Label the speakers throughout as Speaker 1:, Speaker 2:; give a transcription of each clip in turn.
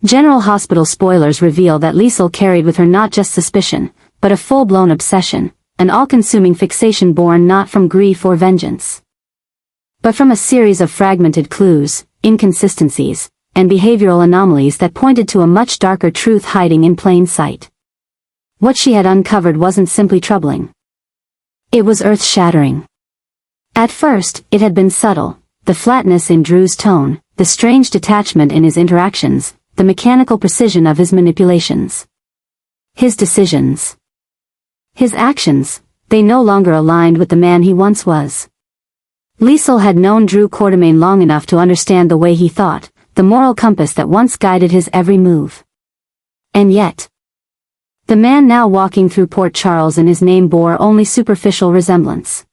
Speaker 1: General Hospital spoilers reveal that Liesl carried with her not just suspicion, but a full-blown obsession, an all-consuming fixation born not from grief or vengeance, but from a series of fragmented clues, inconsistencies, and behavioral anomalies that pointed to a much darker truth hiding in plain sight. What she had uncovered wasn't simply troubling. It was earth-shattering. At first, it had been subtle, the flatness in Drew's tone, the strange detachment in his interactions, the mechanical precision of his manipulations. His decisions. His actions, they no longer aligned with the man he once was. Liesl had known Drew Quartermain long enough to understand the way he thought, the moral compass that once guided his every move. And yet, the man now walking through Port Charles and his name bore only superficial resemblance.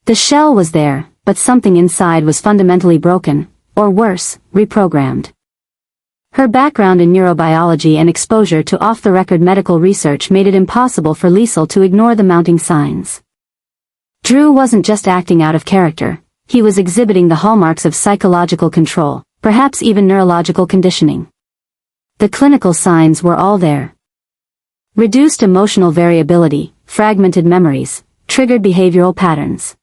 Speaker 1: The shell was there, but something inside was fundamentally broken, or worse, reprogrammed. Her background in neurobiology and exposure to off-the-record medical research made it impossible for Liesl to ignore the mounting signs. Drew wasn't just acting out of character, he was exhibiting the hallmarks of psychological control, perhaps even neurological conditioning. The clinical signs were all there. Reduced emotional variability, fragmented memories, triggered behavioral patterns.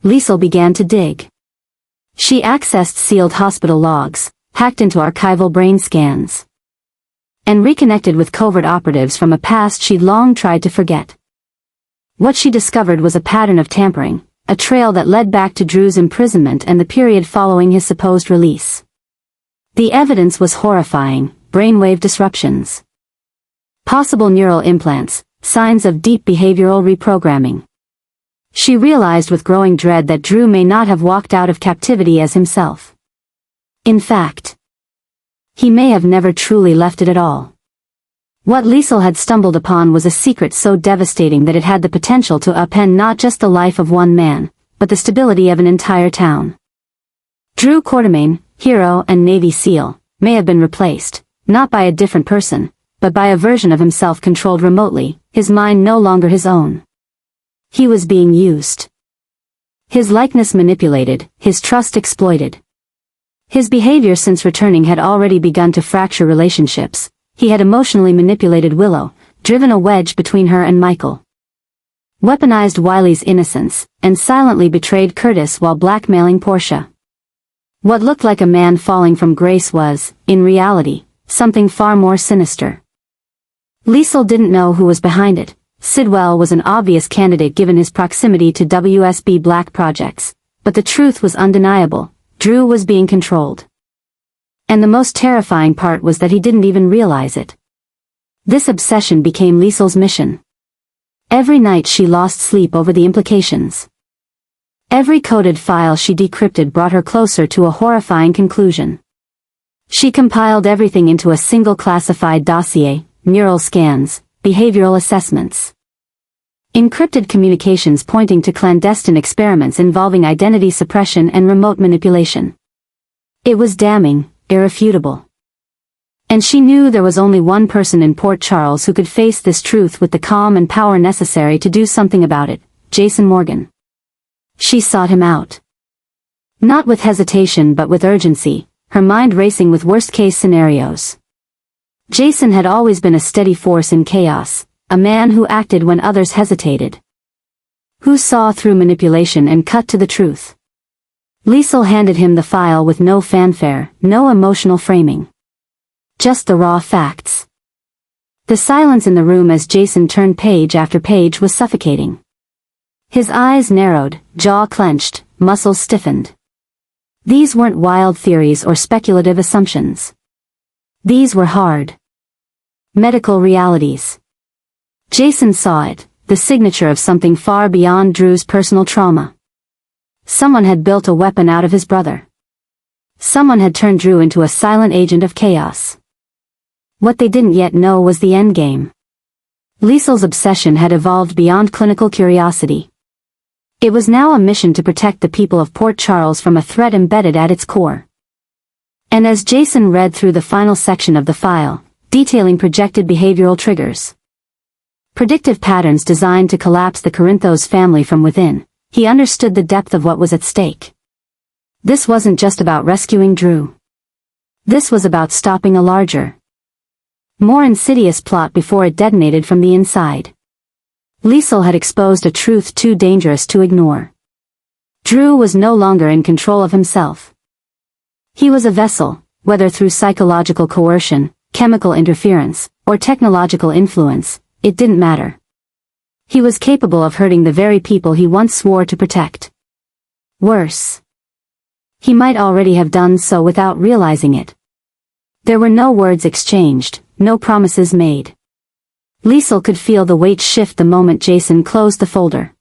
Speaker 1: Liesl began to dig. She accessed sealed hospital logs, hacked into archival brain scans, and reconnected with covert operatives from a past she'd long tried to forget. What she discovered was a pattern of tampering, a trail that led back to Drew's imprisonment and the period following his supposed release. The evidence was horrifying: brainwave disruptions, possible neural implants, signs of deep behavioral reprogramming. She realized with growing dread that Drew may not have walked out of captivity as himself. In fact, he may have never truly left it at all. What Liesl had stumbled upon was a secret so devastating that it had the potential to upend not just the life of one man, but the stability of an entire town. Drew Quartermain, hero and Navy SEAL, may have been replaced, not by a different person, but by a version of himself controlled remotely, his mind no longer his own. He was being used. His likeness manipulated, his trust exploited. His behavior since returning had already begun to fracture relationships. He had emotionally manipulated Willow, driven a wedge between her and Michael, weaponized Wiley's innocence, and silently betrayed Curtis while blackmailing Portia. What looked like a man falling from grace was, in reality, something far more sinister. Liesl didn't know who was behind it. Sidwell was an obvious candidate given his proximity to WSB Black projects, but the truth was undeniable: Drew was being controlled. And the most terrifying part was that he didn't even realize it. This obsession became Liesl's mission. Every night she lost sleep over the implications. Every coded file she decrypted brought her closer to a horrifying conclusion. She compiled everything into a single classified dossier: neural scans, behavioral assessments, encrypted communications pointing to clandestine experiments involving identity suppression and remote manipulation. It was damning, irrefutable. And she knew there was only one person in Port Charles who could face this truth with the calm and power necessary to do something about it: Jason Morgan. She sought him out. Not with hesitation but with urgency, her mind racing with worst-case scenarios. Jason had always been a steady force in chaos, a man who acted when others hesitated, who saw through manipulation and cut to the truth. Liesl handed him the file with no fanfare, no emotional framing. Just the raw facts. The silence in the room as Jason turned page after page was suffocating. His eyes narrowed, jaw clenched, muscles stiffened. These weren't wild theories or speculative assumptions. These were hard medical realities. Jason saw it, the signature of something far beyond Drew's personal trauma. Someone had built a weapon out of his brother. Someone had turned Drew into a silent agent of chaos. What they didn't yet know was the endgame. Liesl's obsession had evolved beyond clinical curiosity. It was now a mission to protect the people of Port Charles from a threat embedded at its core. And as Jason read through the final section of the file, detailing projected behavioral triggers, predictive patterns designed to collapse the Corinthos family from within, he understood the depth of what was at stake. This wasn't just about rescuing Drew. This was about stopping a larger, more insidious plot before it detonated from the inside. Liesl had exposed a truth too dangerous to ignore. Drew was no longer in control of himself. He was a vessel, whether through psychological coercion, chemical interference, or technological influence, it didn't matter. He was capable of hurting the very people he once swore to protect. Worse, he might already have done so without realizing it. There were no words exchanged, no promises made. Liesl could feel the weight shift the moment Jason closed the folder.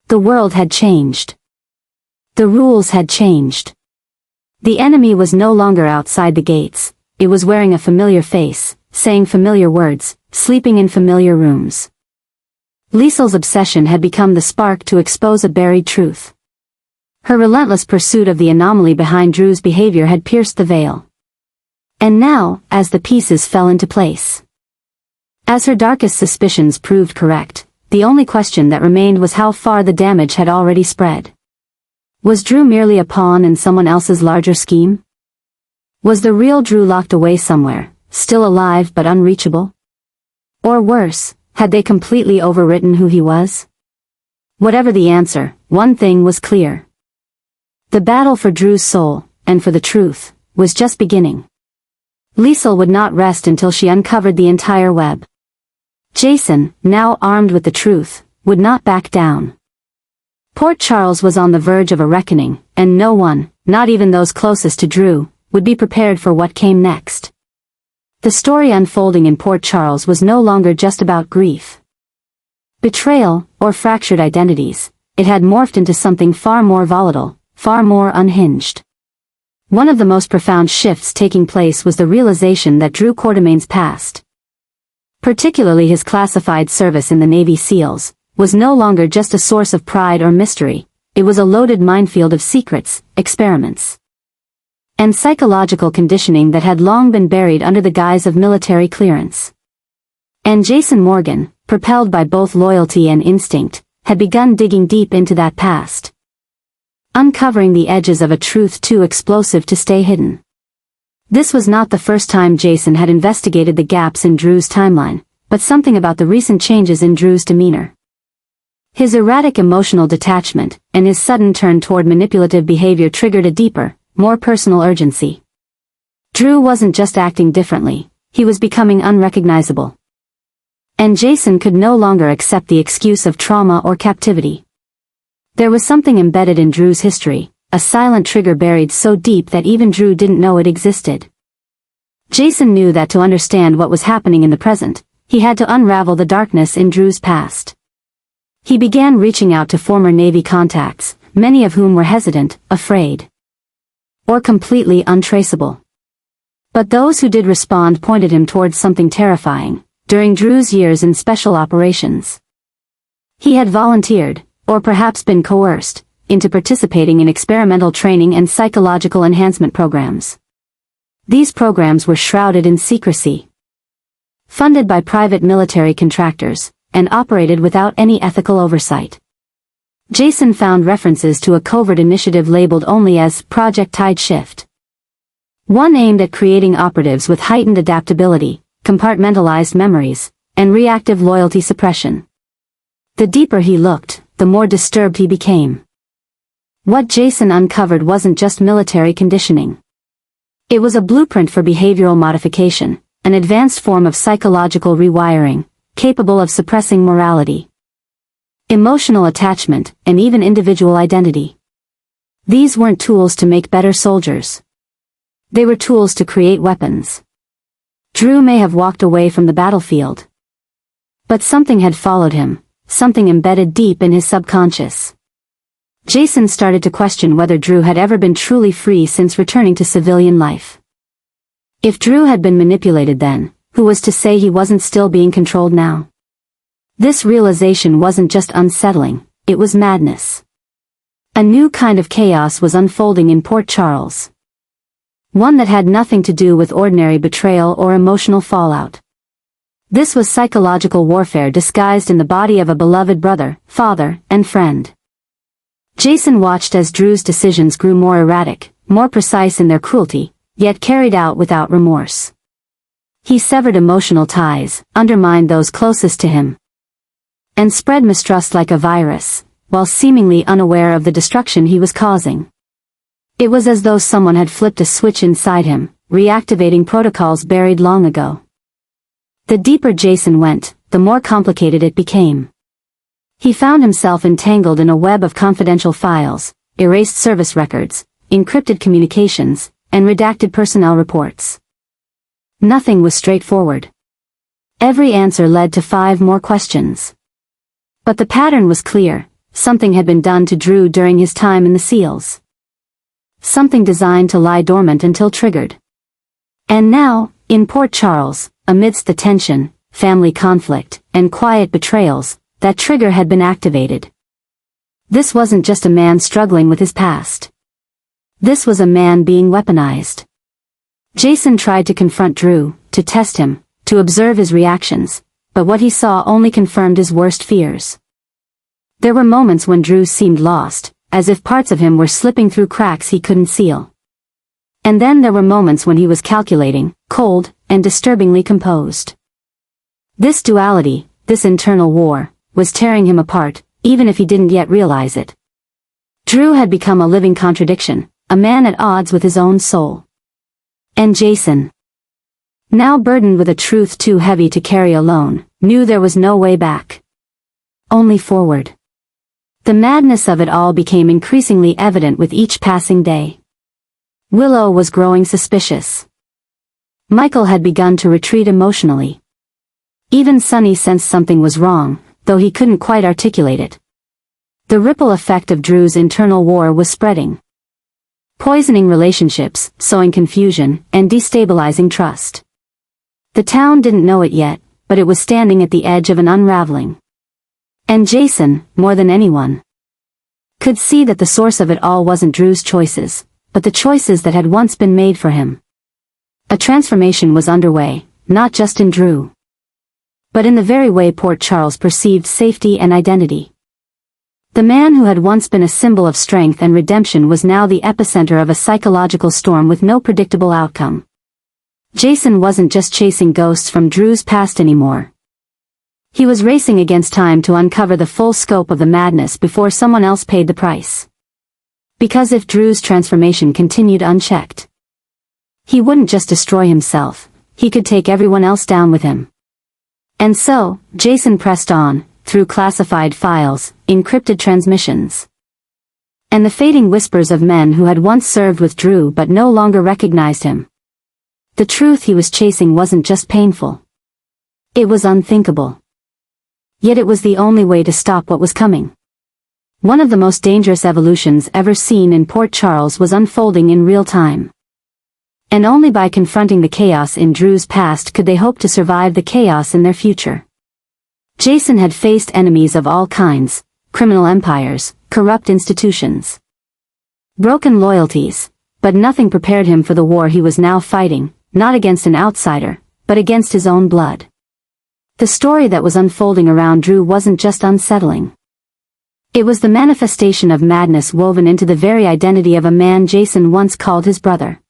Speaker 1: The world had changed. The rules had changed. The enemy was no longer outside the gates, it was wearing a familiar face, saying familiar words, sleeping in familiar rooms. Liesl's obsession had become the spark to expose a buried truth. Her relentless pursuit of the anomaly behind Drew's behavior had pierced the veil. And now, as the pieces fell into place, as her darkest suspicions proved correct, the only question that remained was how far the damage had already spread. Was Drew merely a pawn in someone else's larger scheme? Was the real Drew locked away somewhere, still alive but unreachable? Or worse, had they completely overwritten who he was? Whatever the answer, one thing was clear. The battle for Drew's soul, and for the truth, was just beginning. Liesl would not rest until she uncovered the entire web. Jason, now armed with the truth, would not back down. Port Charles was on the verge of a reckoning, and no one, not even those closest to Drew, would be prepared for what came next. The story unfolding in Port Charles was no longer just about grief, betrayal, or fractured identities. It had morphed into something far more volatile, far more unhinged. One of the most profound shifts taking place was the realization that Drew Quartermain's past, particularly his classified service in the Navy SEALs, was no longer just a source of pride or mystery. It was a loaded minefield of secrets, experiments, and psychological conditioning that had long been buried under the guise of military clearance. And Jason Morgan, propelled by both loyalty and instinct, had begun digging deep into that past, uncovering the edges of a truth too explosive to stay hidden. This was not the first time Jason had investigated the gaps in Drew's timeline, but something about the recent changes in Drew's demeanor. His erratic emotional detachment, and his sudden turn toward manipulative behavior triggered a deeper, more personal urgency. Drew wasn't just acting differently, he was becoming unrecognizable. And Jason could no longer accept the excuse of trauma or captivity. There was something embedded in Drew's history, a silent trigger buried so deep that even Drew didn't know it existed. Jason knew that to understand what was happening in the present, he had to unravel the darkness in Drew's past. He began reaching out to former Navy contacts, many of whom were hesitant, afraid, or completely untraceable. But those who did respond pointed him towards something terrifying. During Drew's years in special operations, he had volunteered, or perhaps been coerced, into participating in experimental training and psychological enhancement programs. These programs were shrouded in secrecy, funded by private military contractors, and operated without any ethical oversight. Jason found references to a covert initiative labeled only as Project Tide Shift. One aimed at creating operatives with heightened adaptability, compartmentalized memories, and reactive loyalty suppression. The deeper he looked, the more disturbed he became. What Jason uncovered wasn't just military conditioning. It was a blueprint for behavioral modification, an advanced form of psychological rewiring, capable of suppressing morality, emotional attachment, and even individual identity. These weren't tools to make better soldiers. They were tools to create weapons. Drew may have walked away from the battlefield, but something had followed him, something embedded deep in his subconscious. Jason started to question whether Drew had ever been truly free since returning to civilian life. If Drew had been manipulated then, who was to say he wasn't still being controlled now? This realization wasn't just unsettling, it was madness. A new kind of chaos was unfolding in Port Charles. One that had nothing to do with ordinary betrayal or emotional fallout. This was psychological warfare disguised in the body of a beloved brother, father, and friend. Jason watched as Drew's decisions grew more erratic, more precise in their cruelty, yet carried out without remorse. He severed emotional ties, undermined those closest to him, and spread mistrust like a virus, while seemingly unaware of the destruction he was causing. It was as though someone had flipped a switch inside him, reactivating protocols buried long ago. The deeper Jason went, the more complicated it became. He found himself entangled in a web of confidential files, erased service records, encrypted communications, and redacted personnel reports. Nothing was straightforward. Every answer led to 5 more questions. But the pattern was clear: something had been done to Drew during his time in the SEALs. Something designed to lie dormant until triggered. And now, in Port Charles, amidst the tension, family conflict, and quiet betrayals, that trigger had been activated. This wasn't just a man struggling with his past. This was a man being weaponized. Jason tried to confront Drew, to test him, to observe his reactions, but what he saw only confirmed his worst fears. There were moments when Drew seemed lost, as if parts of him were slipping through cracks he couldn't seal. And then there were moments when he was calculating, cold, and disturbingly composed. This duality, this internal war, was tearing him apart, even if he didn't yet realize it. Drew had become a living contradiction, a man at odds with his own soul. And Jason, now burdened with a truth too heavy to carry alone, knew there was no way back. Only forward. The madness of it all became increasingly evident with each passing day. Willow was growing suspicious. Michael had begun to retreat emotionally. Even Sonny sensed something was wrong, though he couldn't quite articulate it. The ripple effect of Drew's internal war was spreading. Poisoning relationships, sowing confusion, and destabilizing trust. The town didn't know it yet, but it was standing at the edge of an unraveling. And Jason, more than anyone, could see that the source of it all wasn't Drew's choices, but the choices that had once been made for him. A transformation was underway, not just in Drew, but in the very way Port Charles perceived safety and identity. The man who had once been a symbol of strength and redemption was now the epicenter of a psychological storm with no predictable outcome. Jason wasn't just chasing ghosts from Drew's past anymore. He was racing against time to uncover the full scope of the madness before someone else paid the price. Because if Drew's transformation continued unchecked, he wouldn't just destroy himself, he could take everyone else down with him. And so, Jason pressed on, through classified files, encrypted transmissions, and the fading whispers of men who had once served with Drew but no longer recognized him. The truth he was chasing wasn't just painful. It was unthinkable. Yet it was the only way to stop what was coming. One of the most dangerous evolutions ever seen in Port Charles was unfolding in real time. And only by confronting the chaos in Drew's past could they hope to survive the chaos in their future. Jason had faced enemies of all kinds, criminal empires, corrupt institutions, broken loyalties, but nothing prepared him for the war he was now fighting, not against an outsider, but against his own blood. The story that was unfolding around Drew wasn't just unsettling. It was the manifestation of madness woven into the very identity of a man Jason once called his brother.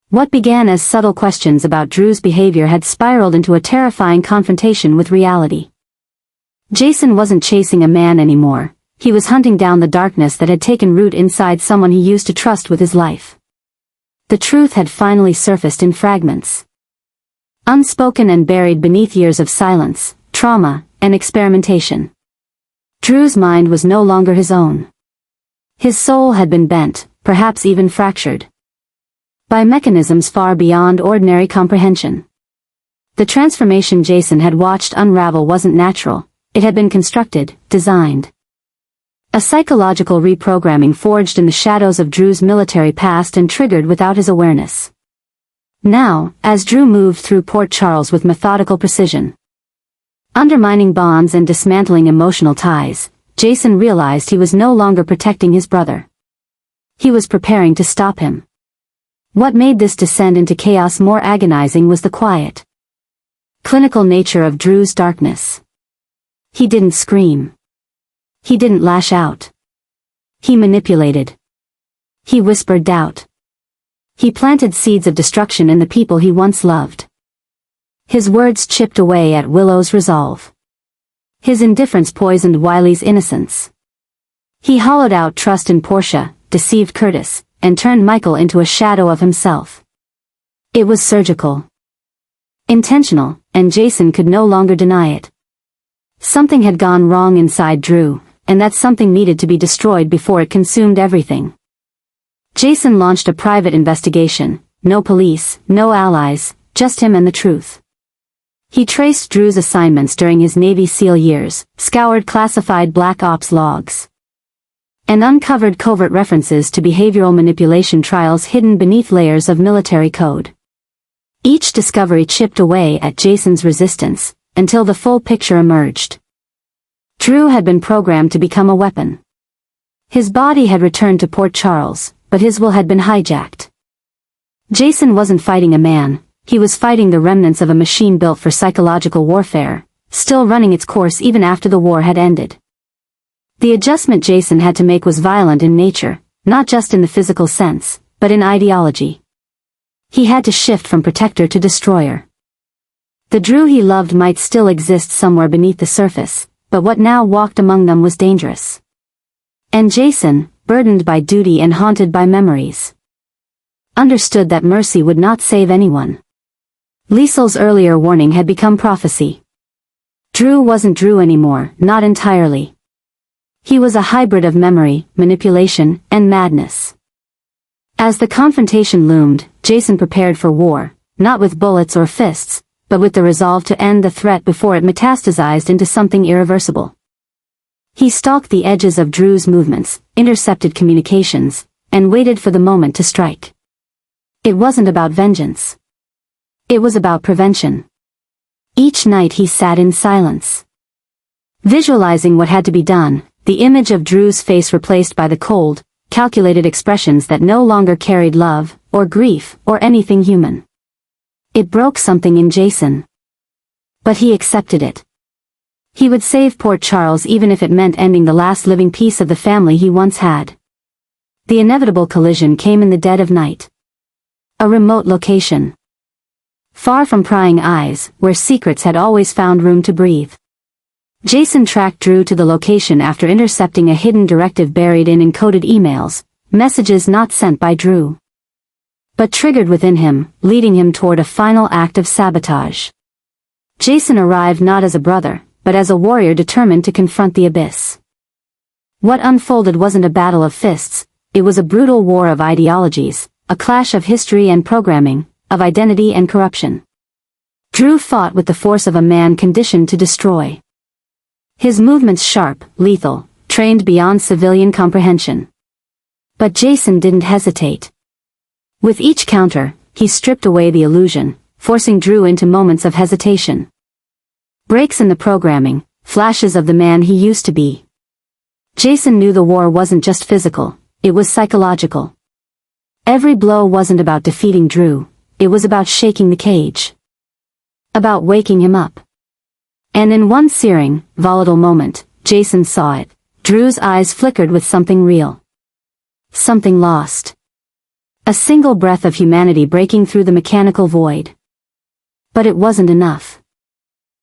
Speaker 1: What began as subtle questions about Drew's behavior had spiraled into a terrifying confrontation with reality. Jason wasn't chasing a man anymore, he was hunting down the darkness that had taken root inside someone he used to trust with his life. The truth had finally surfaced in fragments, unspoken and buried beneath years of silence, trauma, and experimentation. Drew's mind was no longer his own. His soul had been bent, perhaps even fractured, by mechanisms far beyond ordinary comprehension. The transformation Jason had watched unravel wasn't natural, it had been constructed, designed. A psychological reprogramming forged in the shadows of Drew's military past and triggered without his awareness. Now, as Drew moved through Port Charles with methodical precision, undermining bonds and dismantling emotional ties, Jason realized he was no longer protecting his brother. He was preparing to stop him. What made this descent into chaos more agonizing was the quiet, clinical nature of Drew's darkness. He didn't scream. He didn't lash out. He manipulated. He whispered doubt. He planted seeds of destruction in the people he once loved. His words chipped away at Willow's resolve. His indifference poisoned Wiley's innocence. He hollowed out trust in Portia, deceived Curtis, and turned Michael into a shadow of himself. It was surgical. Intentional, and Jason could no longer deny it. Something had gone wrong inside Drew, and that something needed to be destroyed before it consumed everything. Jason launched a private investigation, no police, no allies, just him and the truth. He traced Drew's assignments during his Navy SEAL years, scoured classified Black Ops logs, and uncovered covert references to behavioral manipulation trials hidden beneath layers of military code. Each discovery chipped away at Jason's resistance, until the full picture emerged. Drew had been programmed to become a weapon. His body had returned to Port Charles, but his will had been hijacked. Jason wasn't fighting a man, he was fighting the remnants of a machine built for psychological warfare, still running its course even after the war had ended. The adjustment Jason had to make was violent in nature, not just in the physical sense, but in ideology. He had to shift from protector to destroyer. The Drew he loved might still exist somewhere beneath the surface, but what now walked among them was dangerous. And Jason, burdened by duty and haunted by memories, understood that mercy would not save anyone. Liesl's earlier warning had become prophecy. Drew wasn't Drew anymore, not entirely. He was a hybrid of memory, manipulation, and madness. As the confrontation loomed, Jason prepared for war, not with bullets or fists, but with the resolve to end the threat before it metastasized into something irreversible. He stalked the edges of Drew's movements, intercepted communications, and waited for the moment to strike. It wasn't about vengeance. It was about prevention. Each night he sat in silence, visualizing what had to be done, the image of Drew's face replaced by the cold, calculated expressions that no longer carried love, or grief, or anything human. It broke something in Jason. But he accepted it. He would save Port Charles even if it meant ending the last living piece of the family he once had. The inevitable collision came in the dead of night. A remote location, far from prying eyes, where secrets had always found room to breathe. Jason tracked Drew to the location after intercepting a hidden directive buried in encoded emails, messages not sent by Drew, but triggered within him, leading him toward a final act of sabotage. Jason arrived not as a brother, but as a warrior determined to confront the abyss. What unfolded wasn't a battle of fists, it was a brutal war of ideologies, a clash of history and programming, of identity and corruption. Drew fought with the force of a man conditioned to destroy. His movements sharp, lethal, trained beyond civilian comprehension. But Jason didn't hesitate. With each counter, he stripped away the illusion, forcing Drew into moments of hesitation. Breaks in the programming, flashes of the man he used to be. Jason knew the war wasn't just physical, it was psychological. Every blow wasn't about defeating Drew, it was about shaking the cage. About waking him up. And in one searing, volatile moment, Jason saw it. Drew's eyes flickered with something real. Something lost. A single breath of humanity breaking through the mechanical void. But it wasn't enough.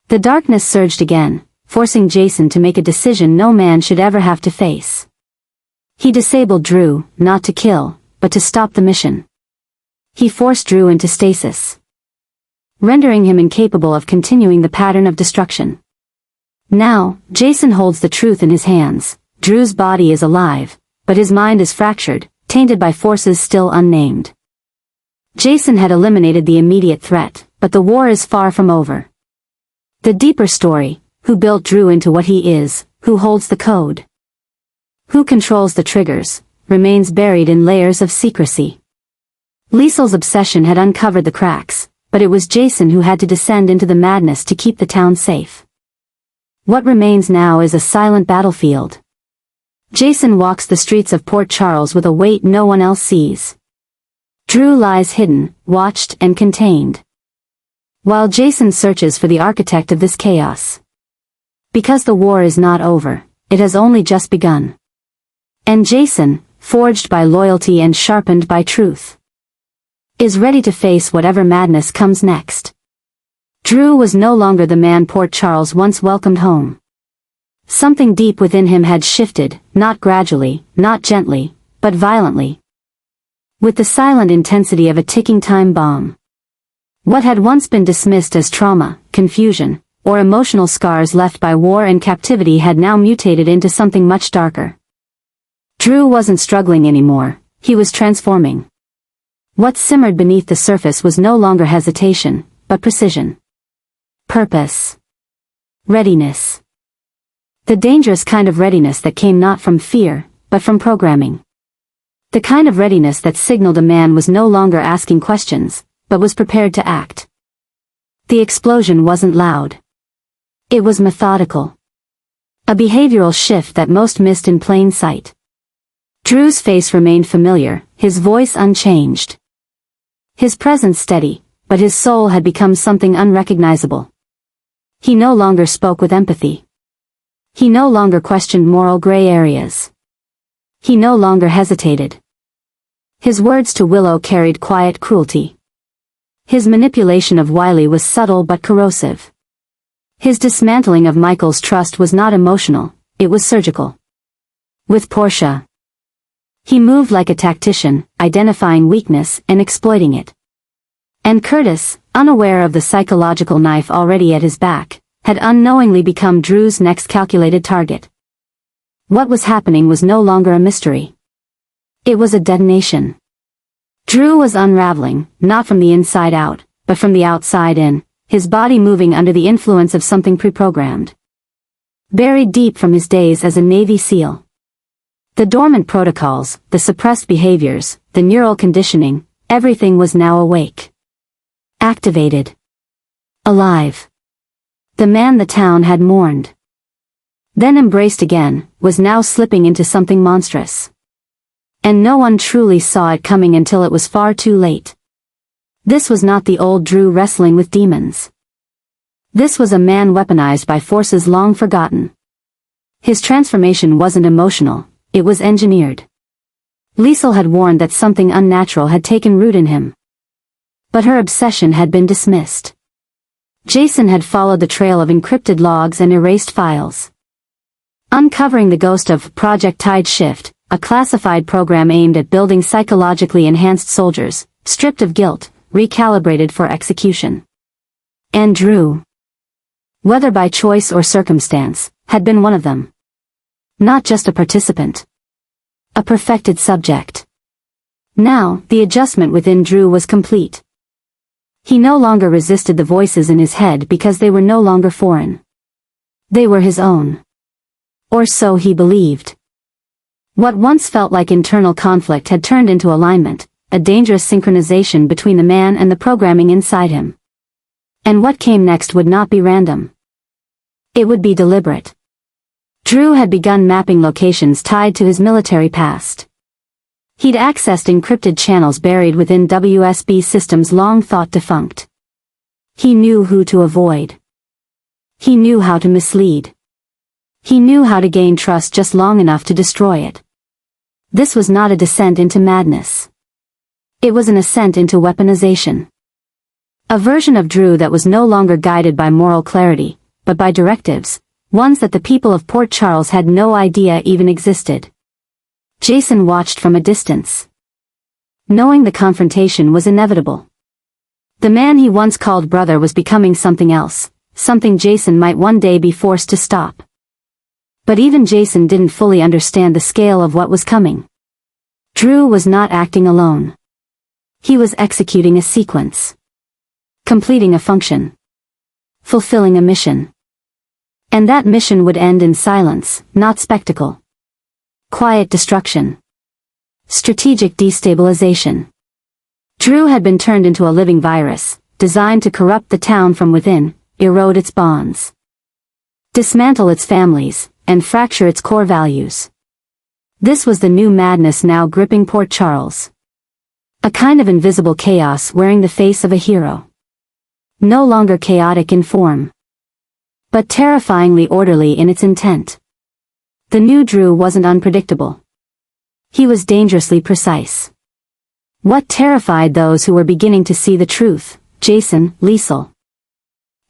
Speaker 1: The darkness surged again, forcing Jason to make a decision no man should ever have to face. He disabled Drew, not to kill, but to stop the mission. He forced Drew into stasis, rendering him incapable of continuing the pattern of destruction. Now, Jason holds the truth in his hands. Drew's body is alive, but his mind is fractured, tainted by forces still unnamed. Jason had eliminated the immediate threat, but the war is far from over. The deeper story, who built Drew into what he is, who holds the code, who controls the triggers, remains buried in layers of secrecy. Liesl's obsession had uncovered the cracks, but it was Jason who had to descend into the madness to keep the town safe. What remains now is a silent battlefield. Jason walks the streets of Port Charles with a weight no one else sees. Drew lies hidden, watched and contained, while Jason searches for the architect of this chaos. Because the war is not over, it has only just begun. And Jason, forged by loyalty and sharpened by truth, is ready to face whatever madness comes next. Drew was no longer the man Port Charles once welcomed home. Something deep within him had shifted, not gradually, not gently, but violently. With the silent intensity of a ticking time bomb. What had once been dismissed as trauma, confusion, or emotional scars left by war and captivity had now mutated into something much darker. Drew wasn't struggling anymore, he was transforming. What simmered beneath the surface was no longer hesitation, but precision. Purpose. Readiness. The dangerous kind of readiness that came not from fear, but from programming. The kind of readiness that signaled a man was no longer asking questions, but was prepared to act. The explosion wasn't loud. It was methodical. A behavioral shift that most missed in plain sight. Drew's face remained familiar, his voice unchanged. His presence steady, but his soul had become something unrecognizable. He no longer spoke with empathy. He no longer questioned moral gray areas. He no longer hesitated. His words to Willow carried quiet cruelty. His manipulation of Wiley was subtle but corrosive. His dismantling of Michael's trust was not emotional, it was surgical. With Portia, he moved like a tactician, identifying weakness and exploiting it. And Curtis, unaware of the psychological knife already at his back, had unknowingly become Drew's next calculated target. What was happening was no longer a mystery. It was a detonation. Drew was unraveling, not from the inside out, but from the outside in, his body moving under the influence of something pre-programmed. Buried deep from his days as a Navy SEAL. The dormant protocols, the suppressed behaviors, the neural conditioning, everything was now awake. Activated. Alive. The man the town had mourned, then embraced again, was now slipping into something monstrous. And no one truly saw it coming until it was far too late. This was not the old Drew wrestling with demons. This was a man weaponized by forces long forgotten. His transformation wasn't emotional, it was engineered. Liesl had warned that something unnatural had taken root in him. But her obsession had been dismissed. Jason had followed the trail of encrypted logs and erased files. Uncovering the ghost of Project Tide Shift, a classified program aimed at building psychologically enhanced soldiers, stripped of guilt, recalibrated for execution. And Drew, whether by choice or circumstance, had been one of them. Not just a participant. A perfected subject. Now, the adjustment within Drew was complete. He no longer resisted the voices in his head because they were no longer foreign. They were his own. Or so he believed. What once felt like internal conflict had turned into alignment, a dangerous synchronization between the man and the programming inside him. And what came next would not be random. It would be deliberate. Drew had begun mapping locations tied to his military past. He'd accessed encrypted channels buried within WSB systems long thought defunct. He knew who to avoid. He knew how to mislead. He knew how to gain trust just long enough to destroy it. This was not a descent into madness. It was an ascent into weaponization. A version of Drew that was no longer guided by moral clarity, but by directives, ones that the people of Port Charles had no idea even existed. Jason watched from a distance, knowing the confrontation was inevitable. The man he once called brother was becoming something else, something Jason might one day be forced to stop. But even Jason didn't fully understand the scale of what was coming. Drew was not acting alone. He was executing a sequence. Completing a function. Fulfilling a mission. And that mission would end in silence, not spectacle. Quiet destruction. Strategic destabilization. Drew had been turned into a living virus, designed to corrupt the town from within, erode its bonds, dismantle its families, and fracture its core values. This was the new madness now gripping Port Charles. A kind of invisible chaos wearing the face of a hero. No longer chaotic in form, but terrifyingly orderly in its intent. The new Drew wasn't unpredictable. He was dangerously precise. What terrified those who were beginning to see the truth, Jason, Liesl.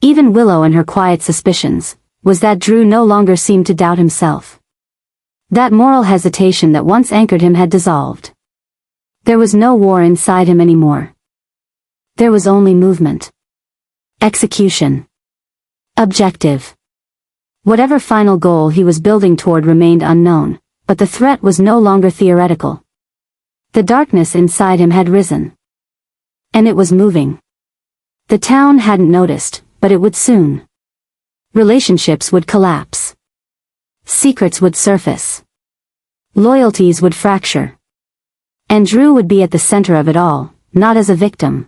Speaker 1: Even Willow and her quiet suspicions, was that Drew no longer seemed to doubt himself. That moral hesitation that once anchored him had dissolved. There was no war inside him anymore. There was only movement. Execution. Objective. Whatever final goal he was building toward remained unknown, but the threat was no longer theoretical. The darkness inside him had risen. And it was moving. The town hadn't noticed, but it would soon. Relationships would collapse. Secrets would surface. Loyalties would fracture. And Drew would be at the center of it all, not as a victim.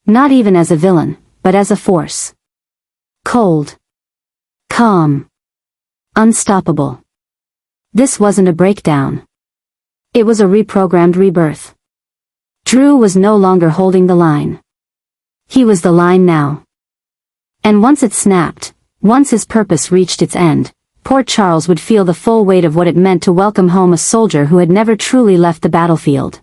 Speaker 1: Not even as a villain, but as a force. Cold. Calm. Unstoppable. This wasn't a breakdown. It was a reprogrammed rebirth. Drew was no longer holding the line. He was the line now. And once it snapped, once his purpose reached its end, poor Charles would feel the full weight of what it meant to welcome home a soldier who had never truly left the battlefield.